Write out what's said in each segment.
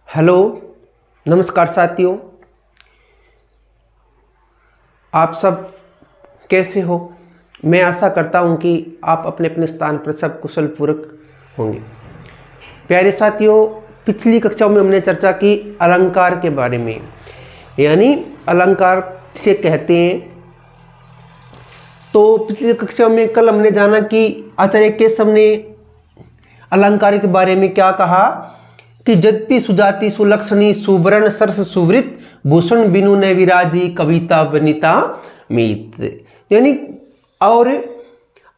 Hello, नमस्कार साथियों। आप सब कैसे हो? मैं आशा करता हूं कि आप अपने अपने स्थान पर सब कुशल पूर्वक होंगे। प्यारे साथियों, पिछली कक्षाओं में हमने चर्चा की अलंकार के बारे में, यानी अलंकार से कहते हैं। तो पिछली कक्षा में कल हमने जाना कि आचार्य केशव ने अलंकार के बारे में क्या कहा कि यद्यपि सुजाति सुलक्षणी सुवर्ण सरस सुवृत भूषण बिनु न विराजी कविता वनिता मीत, यानी और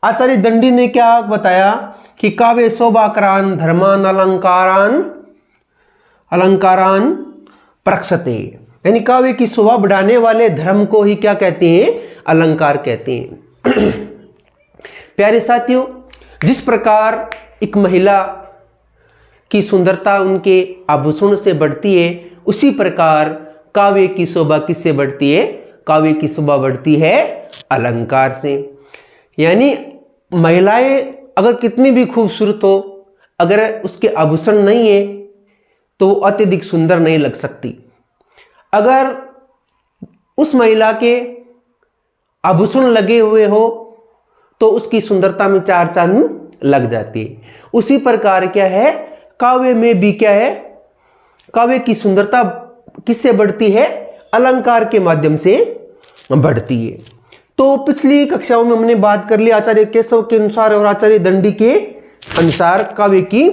आचार्य दंडी ने क्या बताया कि काव्य शोभाकरान धर्मान अलंकारान प्रक्षते, यानी काव्य की शोभा बढ़ाने वाले धर्म को ही क्या कहते हैं? अलंकार कहते हैं। प्यारे साथियों, जिस प्रकार एक महिला की सुंदरता उनके आभूषण से बढ़ती है, उसी प्रकार काव्य की शोभा किससे बढ़ती है? काव्य की शोभा बढ़ती है अलंकार से। यानी महिलाएं अगर कितनी भी खूबसूरत हो, अगर उसके आभूषण नहीं है तो वो अत्यधिक सुंदर नहीं लग सकती। अगर उस महिला के आभूषण लगे हुए हो तो उसकी सुंदरता में चार चांद लग जाती है। उसी प्रकार क्या है, काव्य में भी क्या है? काव्य की सुंदरता किससे बढ़ती है? अलंकार के माध्यम से बढ़ती है। तो पिछली कक्षाओं में हमने बात कर ली आचार्य केशव के अनुसार और आचार्य दंडी के अनुसार काव्य की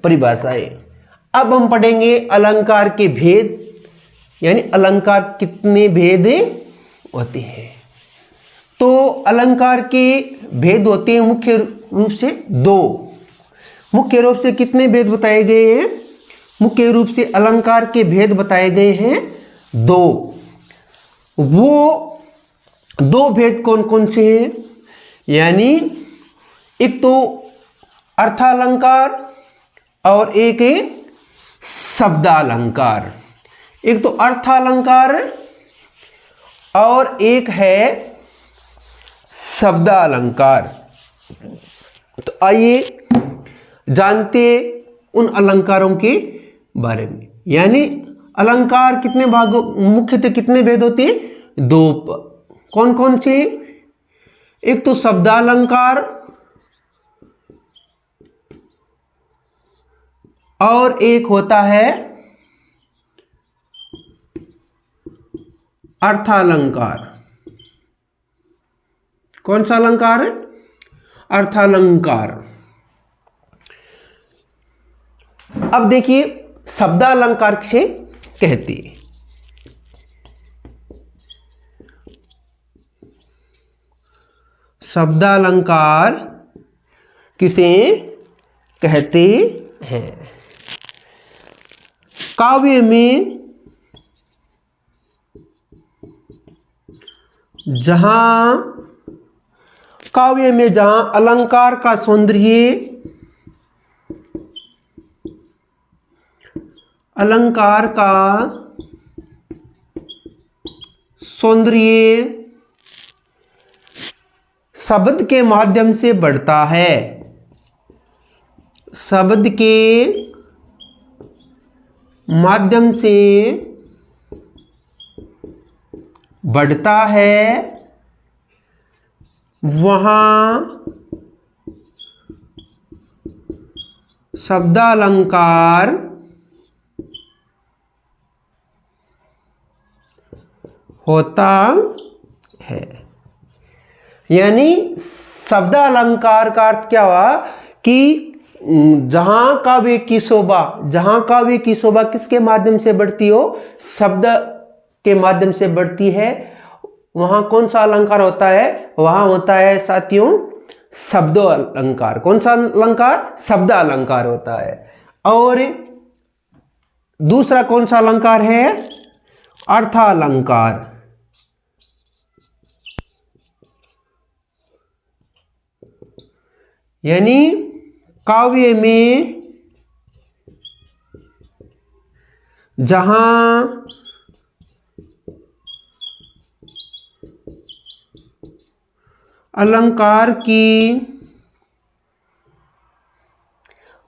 परिभाषाएं। अब हम पढ़ेंगे अलंकार के भेद, यानी अलंकार कितने भेद होते हैं। तो अलंकार के भेद होते हैं मुख्य रूप से दो। मुख्य रूप से कितने भेद बताए गए हैं? मुख्य रूप से अलंकार के भेद बताए गए हैं दो। वो दो भेद कौन कौन से हैं? यानी एक तो अर्थालंकार और एक है शब्दालंकार। एक तो अर्थालंकार और एक है शब्दालंकार। तो आइए जानते उन अलंकारों के बारे में। यानी अलंकार कितने भागों, मुख्यतः कितने भेद होते हैं? दो। कौन कौन से? एक तो शब्दालंकार और एक होता है अर्थालंकार। कौन सा अलंकार है? अर्थालंकार। अब देखिए शब्दालंकार किसे कहते हैं? शब्दालंकार किसे कहते हैं? काव्य में जहां अलंकार का सौंदर्य शब्द के माध्यम से बढ़ता है। शब्द के माध्यम से बढ़ता है, वहां शब्दालंकार होता है। यानी शब्दालंकार का अर्थ क्या हुआ कि जहां काव्य की शोभा किसके माध्यम से बढ़ती हो? शब्द के माध्यम से बढ़ती है। वहां कौन सा अलंकार होता है? वहां होता है साथियों शब्दो अलंकार। कौन सा अलंकार? शब्द अलंकार होता है। और दूसरा कौन सा अलंकार है? अर्थालंकार। यानी काव्य में जहां अलंकार की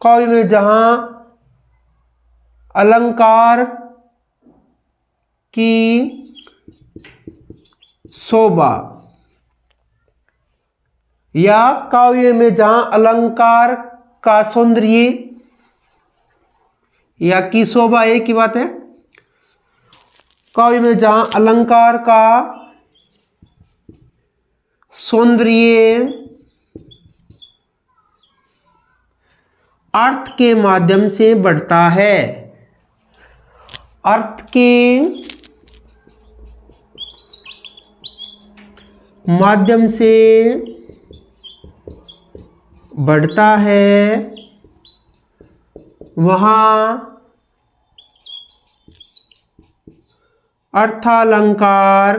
काव्य में जहां अलंकार की शोभा, या काव्य में जहां अलंकार का सौंदर्य या की शोभा एक ही बात है, काव्य में जहां अलंकार का सौंदर्य अर्थ के माध्यम से बढ़ता है, अर्थ के माध्यम से बढ़ता है, वहाँ अर्थालंकार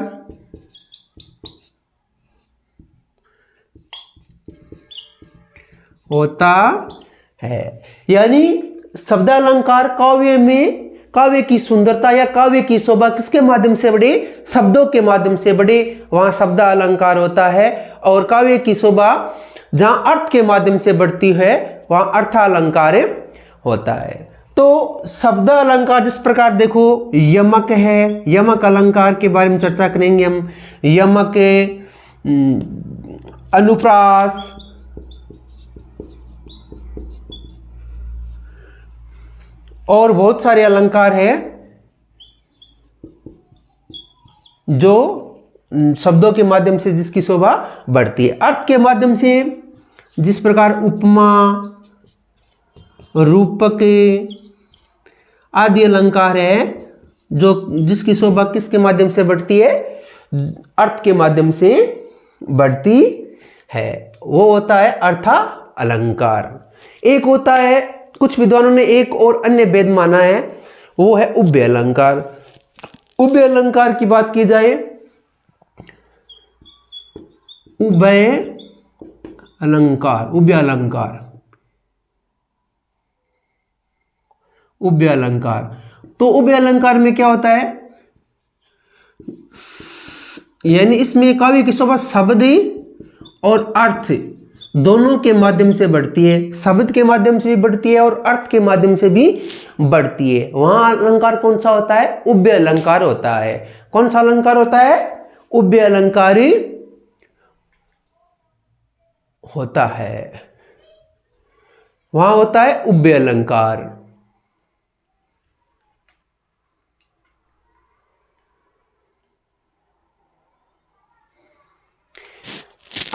होता है। यानी शब्दालंकार काव्य में, काव्य की सुंदरता या काव्य की शोभा किसके माध्यम से बढ़े, शब्दों के माध्यम से बढ़े, वहां शब्दालंकार होता है। और काव्य की शोभा जहां अर्थ के माध्यम से बढ़ती है, वहां अर्थालंकार होता है। तो शब्द अलंकार जिस प्रकार देखो, यमक है, यमक अलंकार के बारे में चर्चा करेंगे हम। यमक, अनुप्रास, और बहुत सारे अलंकार हैं जो शब्दों के माध्यम से जिसकी शोभा बढ़ती है। अर्थ के माध्यम से जिस प्रकार उपमा, रूपक आदि अलंकार है, जो जिसकी शोभा किसके माध्यम से बढ़ती है, अर्थ के माध्यम से बढ़ती है, वो होता है अर्था अलंकार। एक होता है, कुछ विद्वानों ने एक और अन्य भेद माना है, वो है उभय अलंकार। उभय अलंकार की बात की जाए, उभय अलंकार, उभय अलंकार, उभय अलंकार, तो उभय अलंकार में क्या होता है, यानी इसमें काव्य की शोभा शब्द और अर्थ दोनों के माध्यम से बढ़ती है। शब्द के माध्यम से भी बढ़ती है और अर्थ के माध्यम से भी बढ़ती है। वहां अलंकार कौन सा होता है, उभय अलंकार होता है। कौन सा अलंकार होता है, उभय अलंकार होता है, वहां होता है उभय अलंकार।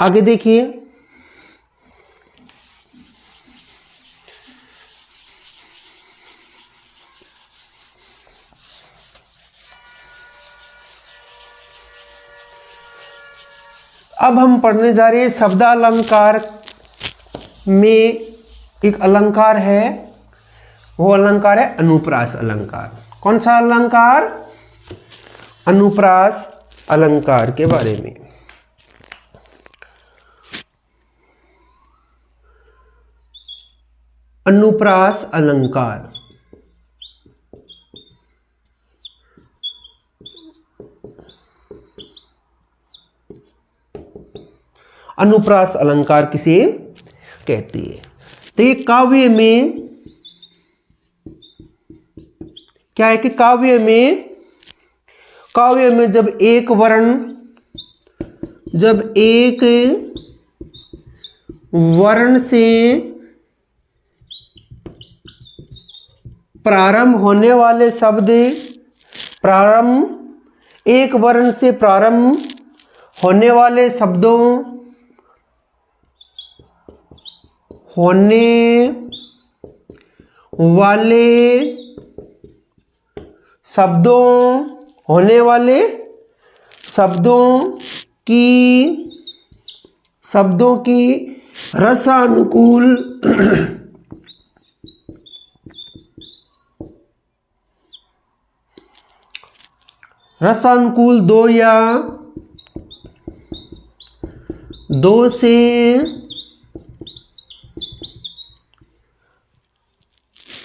आगे देखिए, अब हम पढ़ने जा रहे हैं शब्दालंकार में एक अलंकार है, वो अलंकार है अनुप्रास अलंकार। कौन सा अलंकार, अनुप्रास अलंकार के बारे में। अनुप्रास अलंकार, अनुप्रास अलंकार किसे कहते हैं, तो ये काव्य में क्या है कि काव्य में जब एक वर्ण से प्रारंभ होने वाले शब्द, एक वर्ण से प्रारंभ होने वाले शब्दों, होने वाले शब्दों की रसानुकूल दो या दो से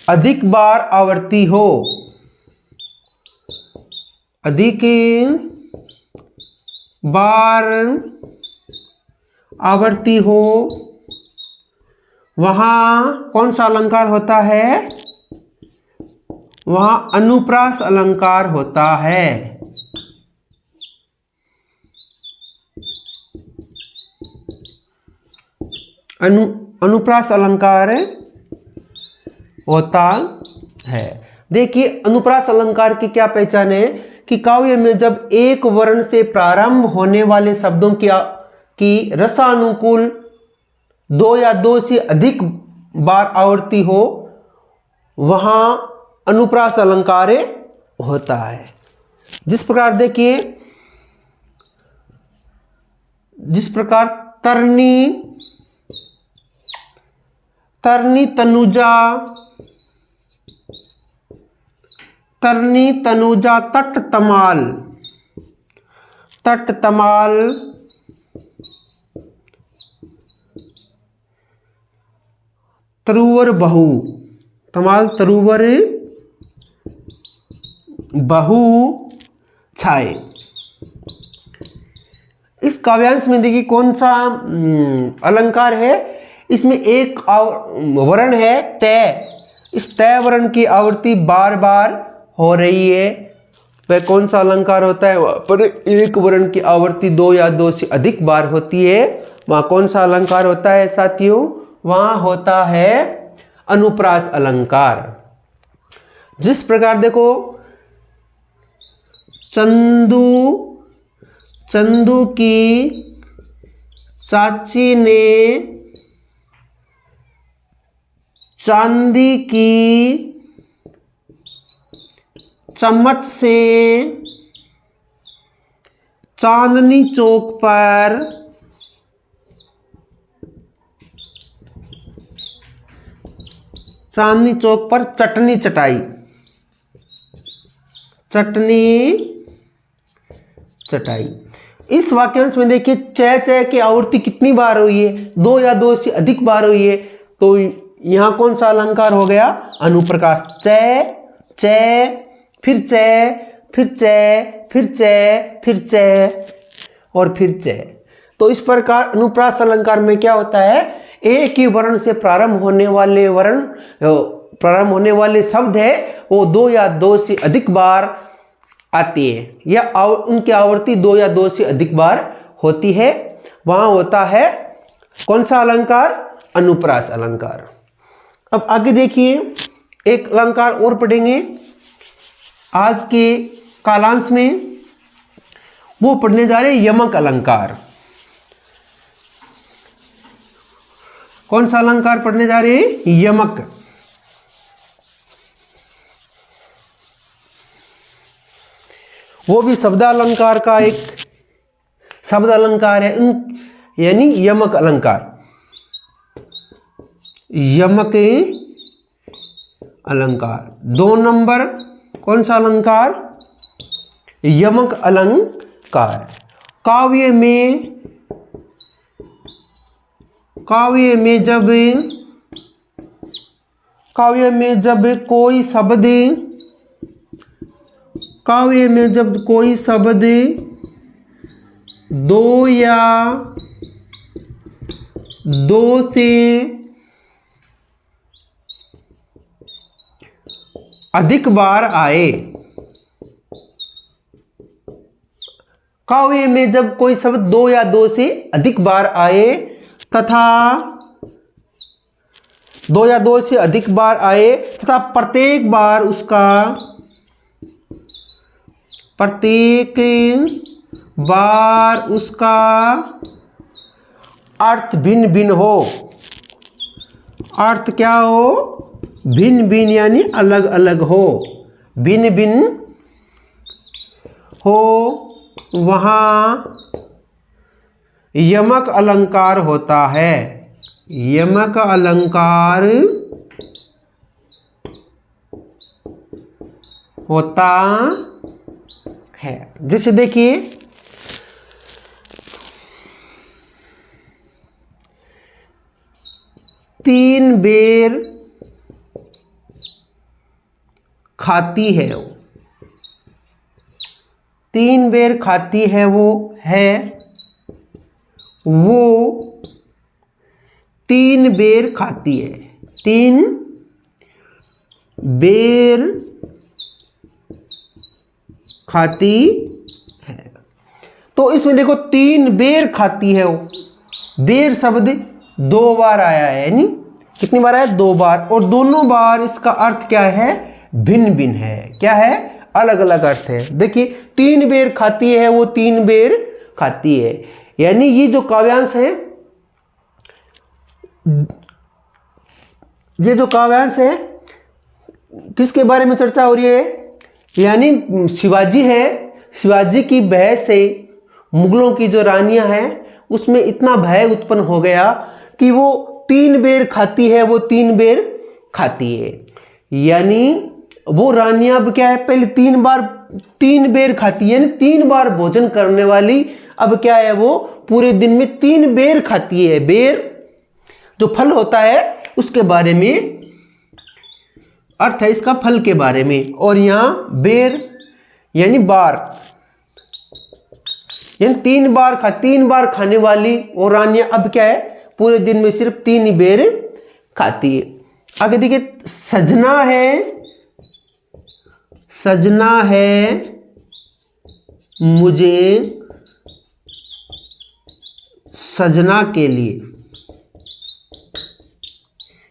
अधिक बार आवर्ती हो, अधिक बार आवर्ती हो, वहां कौन सा अलंकार होता है, वहां अनुप्रास अलंकार होता है। अनुप्रास अलंकार होता है। देखिए अनुप्रास अलंकार की क्या पहचान है कि काव्य में जब एक वर्ण से प्रारंभ होने वाले शब्दों की रसानुकूल दो या दो से अधिक बार आवृत्ति हो वहां अनुप्रास अलंकार होता है। जिस प्रकार देखिए, जिस प्रकार तरनी तनुजा तट तमाल तरुवर बहु, तमाल तरुवर बहु छाए। इस काव्यांश में देखिए कौन सा अलंकार है। इसमें एक वर्ण है तय। इस तय वर्ण की आवृत्ति बार बार हो रही है। वह कौन सा अलंकार होता है? पर एक वर्ण की आवृत्ति दो या दो से अधिक बार होती है, वहां कौन सा अलंकार होता है साथियों? वहां होता है अनुप्रास अलंकार। जिस प्रकार देखो, चंदू की चाची ने चांदी की चम्मच से चांदनी चौक पर चटनी चटाई। इस वाक्यांश में देखिए च की आवृत्ति कितनी बार हुई है? दो या दो से अधिक बार हुई है। तो यहां कौन सा अलंकार हो गया? अनुप्रकाश। च फिर च फिर च फिर च फिर च और फिर च। तो इस प्रकार अनुप्रास अलंकार में क्या होता है? एक ही वर्ण से प्रारंभ होने वाले शब्द है वो दो या दो से अधिक बार आती है, या उनकी आवृत्ति दो या दो से अधिक बार होती है। वहां होता है कौन सा अलंकार? अनुप्रास अलंकार। अब आगे देखिए, एक अलंकार और पढ़ेंगे आज के कालांश में। वो पढ़ने जा रहे हैं यमक अलंकार। कौन सा अलंकार पढ़ने जा रहे हैं? यमक। वो भी शब्द अलंकार का एक शब्द अलंकार है, यानी यमक अलंकार। यमक अलंकार 2 नंबर कौन सा अलंकार? यमक अलंकार। काव्य में जब कोई शब्द दो या दो से अधिक बार आए। काव्य में जब कोई शब्द दो या दो से अधिक बार आए तथा प्रत्येक बार उसका अर्थ भिन्न भिन्न हो। अर्थ क्या हो? भिन्न भिन्न, यानी अलग अलग हो, भिन्न भिन्न हो, वहां यमक अलंकार होता है। यमक अलंकार होता है। जैसे देखिए, तीन बेर खाती है वो, तीन बेर खाती है वो तीन बेर खाती है। तीन बेर खाती है। तो इसमें देखो 3 बेर खाती है वो। बेर शब्द 2 बार आया है, यानी कितनी बार आया? 2 बार। और दोनों बार इसका अर्थ क्या है? भिन्न भिन्न है। क्या है? अलग अलग अर्थ है। देखिए 3 बेर खाती है, वो 3 बेर खाती है, यानी ये जो काव्यांश है, ये जो काव्यांश है किसके बारे में चर्चा हो रही है? यानी शिवाजी है, शिवाजी की भय से मुगलों की जो रानियां हैं उसमें इतना भय उत्पन्न हो गया कि वो 3 बेर खाती है, वो 3 बेर खाती है। यानी वो रानियां अब क्या है? पहले 3 बेर खाती है, यानी 3 बार भोजन करने वाली अब क्या है? वो पूरे दिन में 3 बेर खाती है। बेर जो फल होता है उसके बारे में अर्थ है, इसका फल के बारे में। और यहां बेर यानी बार, यानी 3 बार खाने वाली और रानियां अब क्या है? पूरे दिन में सिर्फ 3 बेर खाती है। आगे देखिए सजना है, सजना है मुझे सजना के लिए।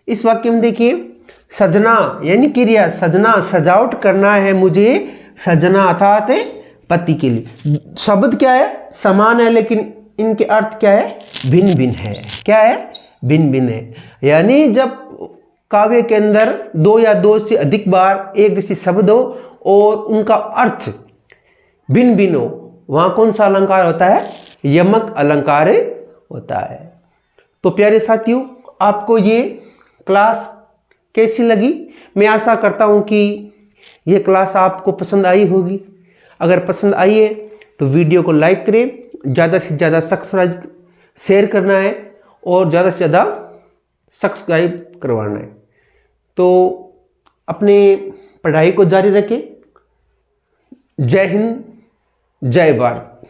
इस वाक्य में देखिए सजना यानी क्रिया, सजना सजावट करना है मुझे सजना अर्थात पति के लिए। शब्द क्या है? समान है, लेकिन इनके अर्थ क्या है? भिन्न भिन्न है। क्या है? भिन्न भिन्न है। यानी जब काव्य के अंदर 2 या 2 से अधिक बार एक जैसे शब्द हो और उनका अर्थ भिन्न भिन्न हो, वहां कौन सा अलंकार होता है? यमक अलंकार होता है। तो प्यारे साथियों, आपको ये क्लास कैसी लगी? मैं आशा करता हूं कि ये क्लास आपको पसंद आई होगी। अगर पसंद आई है तो वीडियो को लाइक करें, ज़्यादा से ज़्यादा सब्सक्राइब शेयर करना है और ज़्यादा से ज़्यादा सब्सक्राइब करवाना है। तो अपने पढ़ाई को जारी रखें। जय हिंद, जय भारत।